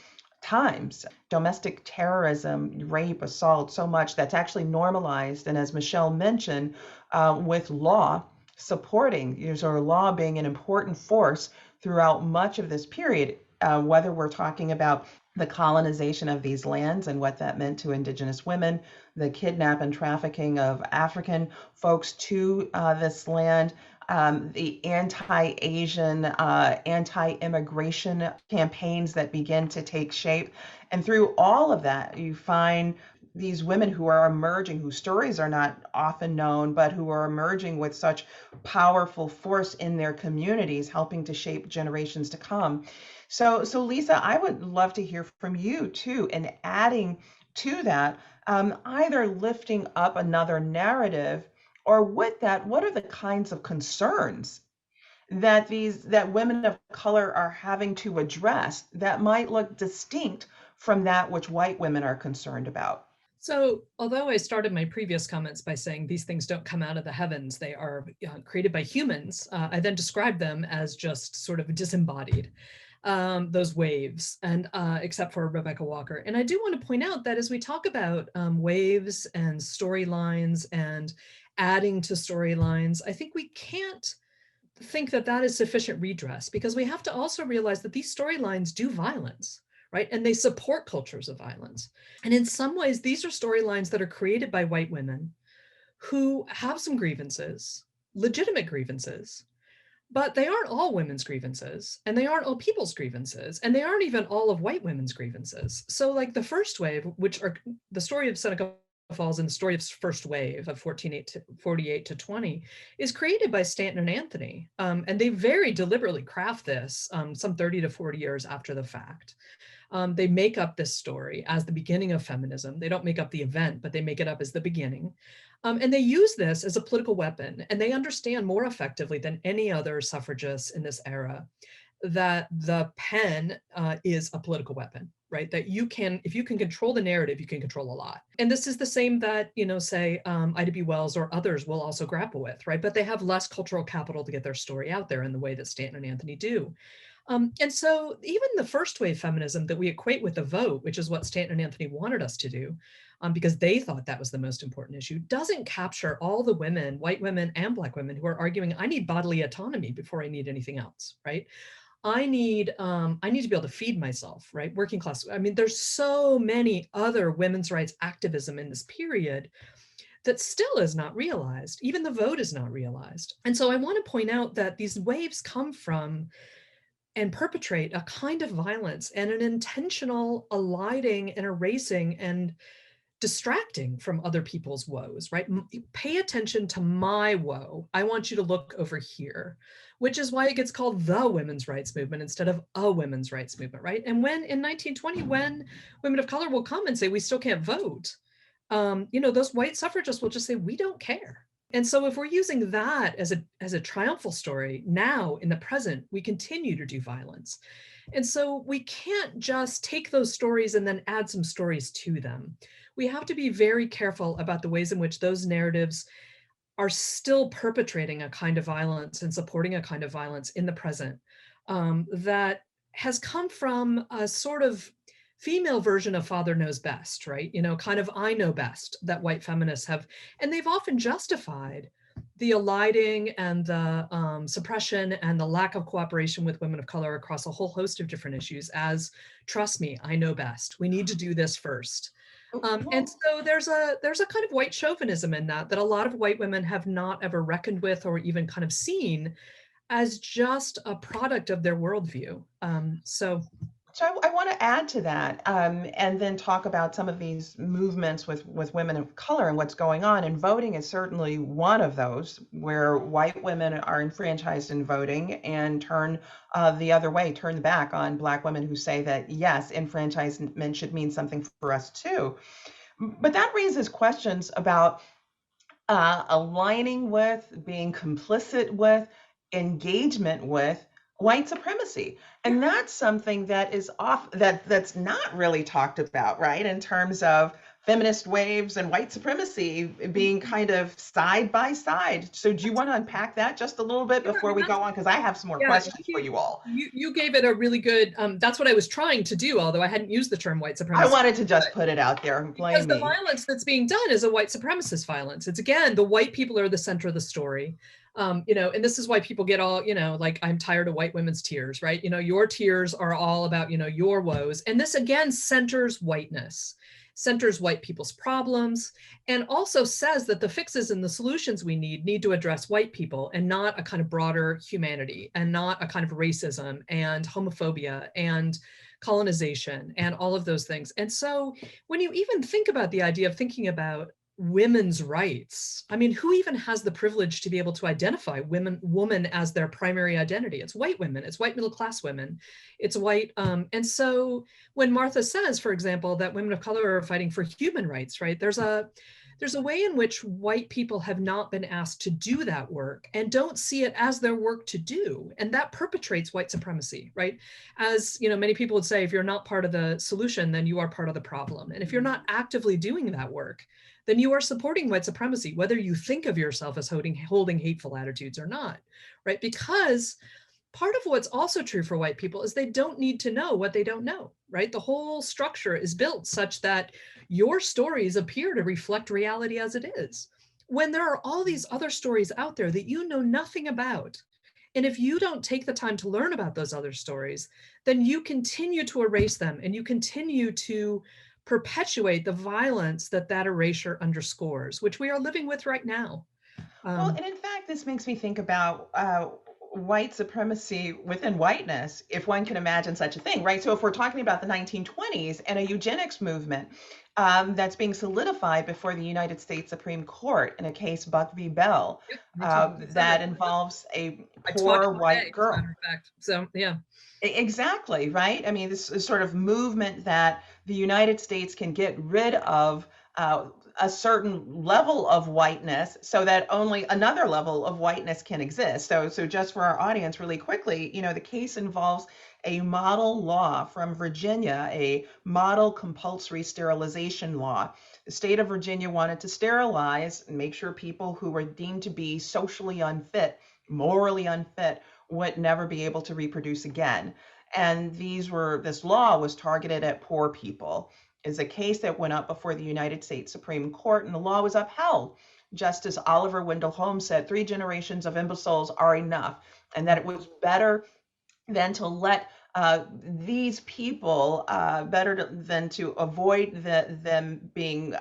times. Domestic terrorism, rape, assault, so much that's actually normalized. And as Michelle mentioned, with law supporting, sort of law being an important force throughout much of this period, whether we're talking about the colonization of these lands and what that meant to Indigenous women, the kidnap and trafficking of African folks to this land, the anti-Asian, anti-immigration campaigns that begin to take shape. And through all of that, you find these women who are emerging, whose stories are not often known, but who are emerging with such powerful force in their communities, helping to shape generations to come. So Lisa, I would love to hear from you too, and adding to that, either lifting up another narrative, or with that, what are the kinds of concerns that women of color are having to address that might look distinct from that which white women are concerned about? So although I started my previous comments by saying these things don't come out of the heavens, they are created by humans, I then described them as just sort of disembodied, those waves, and except for Rebecca Walker. And I do want to point out that as we talk about waves and storylines and adding to storylines, I think we can't think that that is sufficient redress, because we have to also realize that these storylines do violence. Right? And they support cultures of violence. And in some ways, these are storylines that are created by white women who have some grievances, legitimate grievances, But they aren't all women's grievances, and they aren't all people's grievances, and they aren't even all of white women's grievances. So like the first wave, which are the story of Seneca Falls and the story of first wave of 1448 to 20 is created by Stanton and Anthony. And they very deliberately craft this some 30 to 40 years after the fact. They make up this story as the beginning of feminism. They don't make up the event, but they make it up as the beginning. And they use this as a political weapon, and they understand more effectively than any other suffragists in this era that the pen is a political weapon, right? That you can, if you can control the narrative, you can control a lot. And this is the same that, you know, say Ida B. Wells or others will also grapple with, right? But they have less cultural capital to get their story out there in the way that Stanton and Anthony do. And so even the first wave feminism that we equate with the vote, which is what Stanton and Anthony wanted us to do, because they thought that was the most important issue, doesn't capture all the women, white women and Black women, who are arguing, I need bodily autonomy before I need anything else, right? I need to be able to feed myself, right? Working class. I mean, there's so many other women's rights activism in this period that still is not realized. Even the vote is not realized. And so I want to point out that these waves come from and perpetrate a kind of violence and an intentional eliding and erasing and distracting from other people's woes, right? Pay attention to my woe. I want you to look over here, which is why it gets called the women's rights movement instead of a women's rights movement, right? And when in 1920, when women of color will come and say, we still can't vote, you know, those white suffragists will just say, we don't care. And so if we're using that as a triumphal story, now in the present, we continue to do violence. And so we can't just take those stories and then add some stories to them. We have to be very careful about the ways in which those narratives are still perpetrating a kind of violence and supporting a kind of violence in the present that has come from a sort of female version of father knows best, right? You know, kind of I know best that white feminists have, and they've often justified the eliding and the suppression and the lack of cooperation with women of color across a whole host of different issues as, trust me, I know best. We need to do this first. And so there's a kind of white chauvinism in that a lot of white women have not ever reckoned with or even kind of seen as just a product of their worldview. So I want to add to that and then talk about some of these movements with women of color and what's going on. And voting is certainly one of those where white women are enfranchised in voting and turn the other way, turn the back on Black women who say that, yes, enfranchisement should mean something for us too. But that raises questions about aligning with, being complicit with, engagement with white supremacy. And that's something that is that's not really talked about, right? In terms of feminist waves and white supremacy being kind of side by side. So do you want to unpack that just a little bit before we go on? Because I have some more questions for you all. You gave it a really good, that's what I was trying to do, although I hadn't used the term white supremacy. I wanted to just put it out there and blame me. Because the violence that's being done is a white supremacist violence. It's, again, the white people are the center of the story. You know, and this is why people get all, you know, like, I'm tired of white women's tears, right? You know, your tears are all about, you know, your woes. And this, again, centers whiteness, centers white people's problems, and also says that the fixes and the solutions we need to address white people and not a kind of broader humanity and not a kind of racism and homophobia and colonization and all of those things. And so when you even think about the idea of thinking about women's rights, I mean, who even has the privilege to be able to identify woman as their primary identity? It's white women, it's white middle class women, it's white. And so when Martha says, for example, that women of color are fighting for human rights, right? There's a way in which white people have not been asked to do that work and don't see it as their work to do. And that perpetrates white supremacy, right? As, you know, many people would say, if you're not part of the solution, then you are part of the problem. And if you're not actively doing that work, then you are supporting white supremacy, whether you think of yourself as holding hateful attitudes or not, right? Because part of what's also true for white people is they don't need to know what they don't know, right? The whole structure is built such that your stories appear to reflect reality as it is, when there are all these other stories out there that you know nothing about. And if you don't take the time to learn about those other stories, then you continue to erase them and you continue to perpetuate the violence that erasure underscores, which we are living with right now. Well, and in fact, this makes me think about white supremacy within whiteness, if one can imagine such a thing, right? So if we're talking about the 1920s and a eugenics movement that's being solidified before the United States Supreme Court in a case Buck v. Bell that involves a poor white girl. As a matter of fact. So yeah. Exactly, right? I mean, this is sort of movement that the United States can get rid of a certain level of whiteness so that only another level of whiteness can exist. So just for our audience really quickly, the case involves a model law from Virginia, a model compulsory sterilization law. The state of Virginia wanted to sterilize and make sure people who were deemed to be socially unfit, morally unfit, would never be able to reproduce again. And this law was targeted at poor people. Is a case that went up before the United States Supreme Court, and the law was upheld. Justice Oliver Wendell Holmes said 3 generations of imbeciles are enough, and that it was better than to let these people, than to avoid them being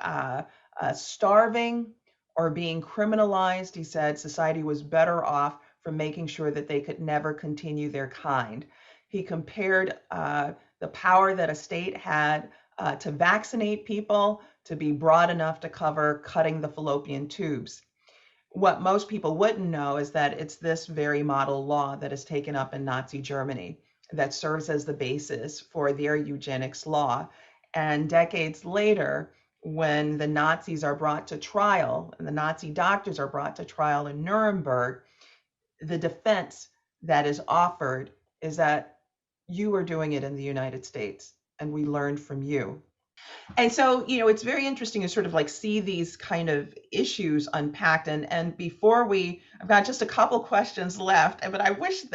starving or being criminalized. He said society was better off from making sure that they could never continue their kind. He compared the power that a state had to vaccinate people to be broad enough to cover cutting the fallopian tubes. What most people wouldn't know is that it's this very model law that is taken up in Nazi Germany that serves as the basis for their eugenics law. And decades later, when the Nazis are brought to trial and the Nazi doctors are brought to trial in Nuremberg, the defense that is offered is that you were doing it in the United States and we learned from you. And so, it's very interesting to sort of like see these kind of issues unpacked. And before I've got just a couple questions left, but I wish we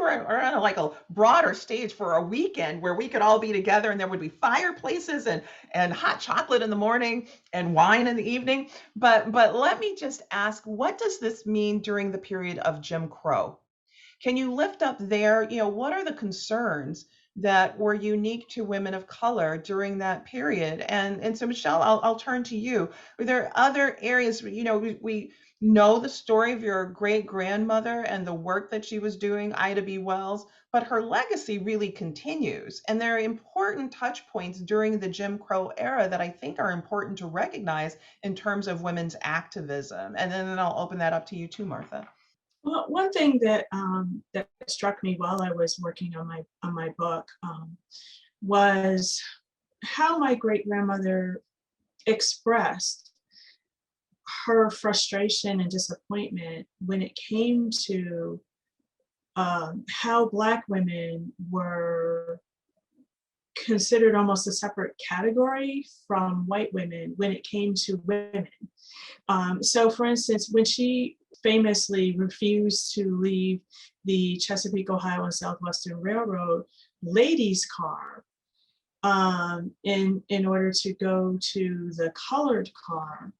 were on a broader stage for a weekend where we could all be together and there would be fireplaces and hot chocolate in the morning and wine in the evening. But let me just ask, what does this mean during the period of Jim Crow? Can you lift up there, what are the concerns that were unique to women of color during that period? And so, Michelle, I'll turn to you. Were there other areas, we know the story of your great grandmother and the work that she was doing, Ida B. Wells, but her legacy really continues. And there are important touch points during the Jim Crow era that I think are important to recognize in terms of women's activism. And then I'll open that up to you too, Martha. Well, one thing that that struck me while I was working on my book was how my great grandmother expressed her frustration and disappointment when it came to how Black women were considered almost a separate category from white women when it came to women. So, for instance, when she famously refused to leave the Chesapeake, Ohio and Southwestern Railroad ladies' car in order to go to the colored car,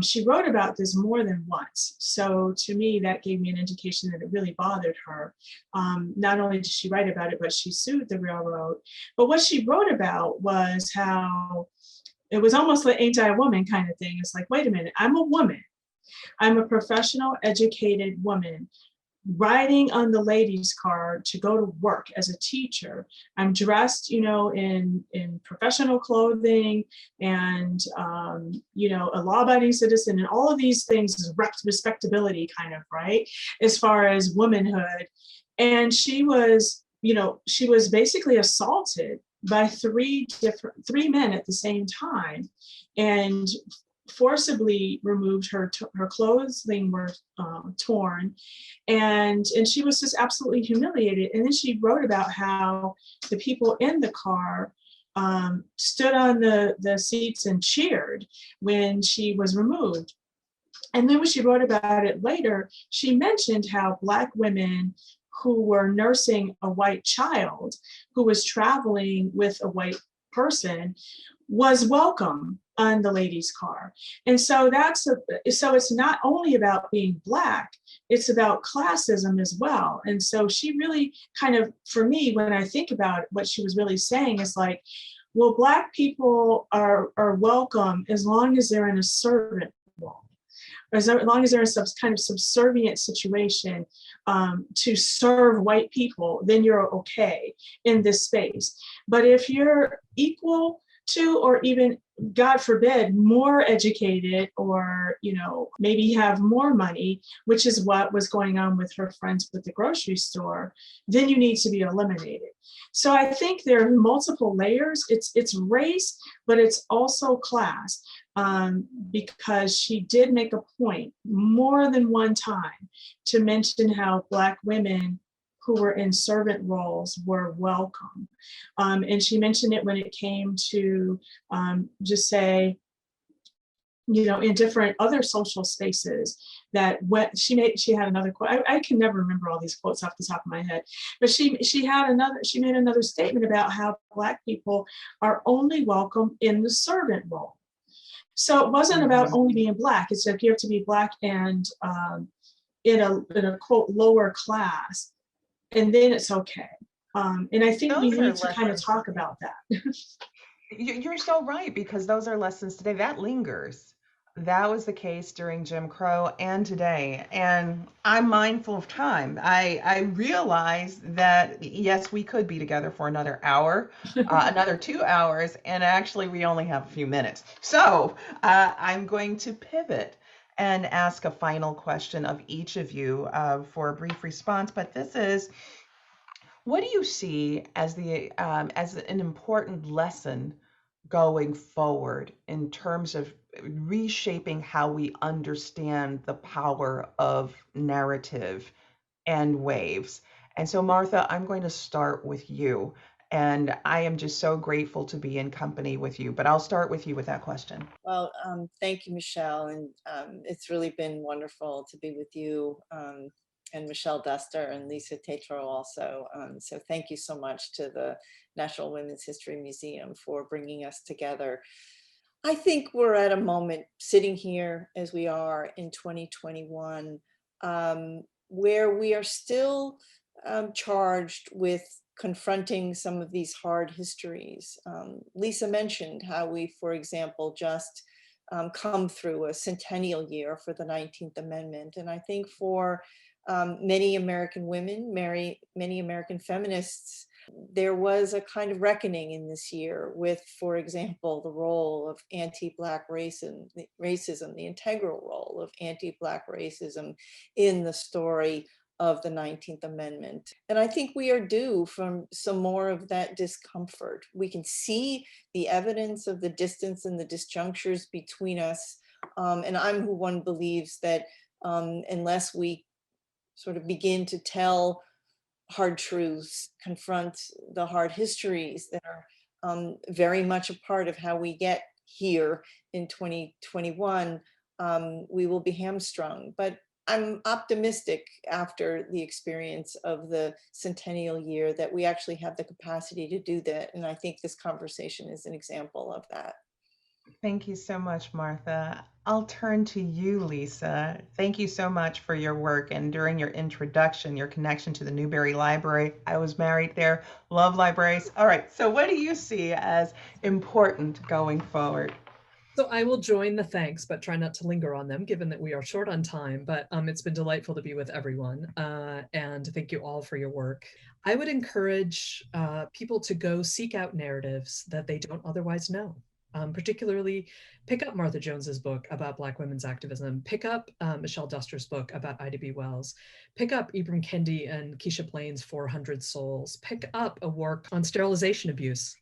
she wrote about this more than once. So to me, that gave me an indication that it really bothered her. Not only did she write about it, but she sued the railroad. But what she wrote about was how it was almost like ain't I a woman kind of thing. It's like, wait a minute, I'm a woman. I'm a professional, educated woman riding on the ladies' car to go to work as a teacher. I'm dressed, in professional clothing and, a law-abiding citizen, and all of these things is respectability kind of, right? As far as womanhood. And she was basically assaulted by three men at the same time, and forcibly removed her clothing were torn, and she was just absolutely humiliated. And then she wrote about how the people in the car stood on the seats and cheered when she was removed. And then when she wrote about it later, she mentioned how Black women who were nursing a white child who was traveling with a white person was welcome on the ladies' car. And so so it's not only about being Black, it's about classism as well. And so she really kind of, for me, when I think about what she was really saying, is like, well, Black people are welcome as long as they're in a servant role. as long as they're in some kind of subservient situation to serve white people, then you're okay in this space. But if you're equal to, or even, God forbid, more educated, or, you know, maybe have more money, which is what was going on with her friends with the grocery store, then you need to be eliminated. So I think there are multiple layers. It's race, but it's also class, because she did make a point more than one time to mention how Black women who were in servant roles were welcome. And she mentioned it when it came to just say, you know, in different other social spaces, that what she had another quote. I can never remember all these quotes off the top of my head, but she made another statement about how Black people are only welcome in the servant role. So it wasn't about only being Black. It's like you have to be Black and in a quote lower class, and then it's okay. And I think we need to kind of talk about that. You're so right, because those are lessons today that lingers. That was the case during Jim Crow and today. And I'm mindful of time. I realize that, yes, we could be together for another hour, another 2 hours, and actually we only have a few minutes. So I'm going to pivot and ask a final question of each of you for a brief response. But this is, what do you see as as an important lesson going forward in terms of reshaping how we understand the power of narrative and waves? And so, Martha, I'm going to start with you. And I am just so grateful to be in company with you, but I'll start with you with that question. Well, thank you, Michelle. And it's really been wonderful to be with you and Michelle Duster and Lisa Tate also. So thank you so much to the National Women's History Museum for bringing us together. I think we're at a moment sitting here as we are in 2021, where we are still charged with confronting some of these hard histories. Lisa mentioned how we, for example, just come through a centennial year for the 19th Amendment. And I think for many American women, many American feminists, there was a kind of reckoning in this year with, for example, the role of anti-Black racism, the integral role of anti-Black racism in the story of the 19th Amendment. And I think we are due from some more of that discomfort. We can see the evidence of the distance and the disjunctures between us. And I'm one believes that unless we sort of begin to tell hard truths, confront the hard histories that are very much a part of how we get here in 2021, we will be hamstrung. But I'm optimistic after the experience of the centennial year that we actually have the capacity to do that. And I think this conversation is an example of that. Thank you so much, Martha. I'll turn to you, Lisa. Thank you so much for your work, and during your introduction, your connection to the Newberry Library. I was married there, love libraries. All right, so what do you see as important going forward? So I will join the thanks, but try not to linger on them, given that we are short on time. But it's been delightful to be with everyone. And thank you all for your work. I would encourage people to go seek out narratives that they don't otherwise know. Particularly pick up Martha Jones's book about Black women's activism, pick up Michelle Duster's book about Ida B. Wells, pick up Ibram Kendi and Keisha Blaine's 400 Souls, pick up a work on sterilization abuse,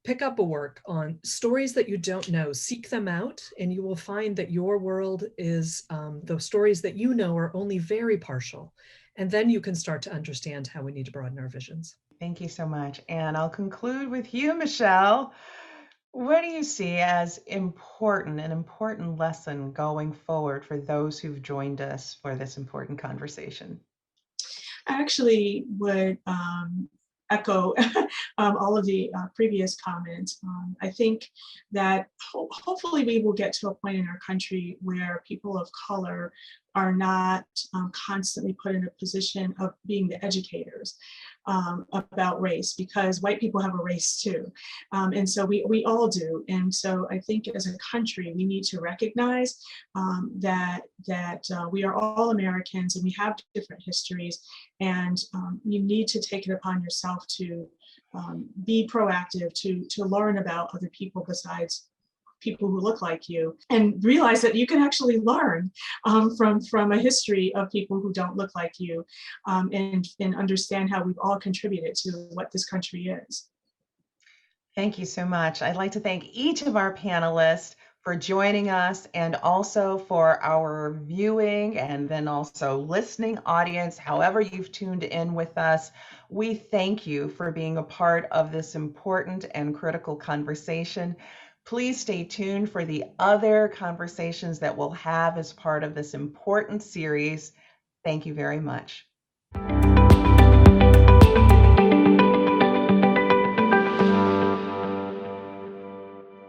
pick up a work on stories that you don't know, seek them out, and you will find that your world is, those stories that you know are only very partial. And then you can start to understand how we need to broaden our visions. Thank you so much. And I'll conclude with you, Michelle. What do you see as an important lesson going forward for those who've joined us for this important conversation? I actually would echo all of the previous comments. I think that hopefully we will get to a point in our country where people of color are not constantly put in a position of being the educators. about race, because white people have a race too. And so we all do. And so I think as a country, we need to recognize that we are all Americans and we have different histories, and you need to take it upon yourself to be proactive, to learn about other people besides people who look like you, and realize that you can actually learn from a history of people who don't look like you, and understand how we've all contributed to what this country is. Thank you so much. I'd like to thank each of our panelists for joining us, and also for our viewing and then also listening audience, however you've tuned in with us. We thank you for being a part of this important and critical conversation. Please stay tuned for the other conversations that we'll have as part of this important series. Thank you very much.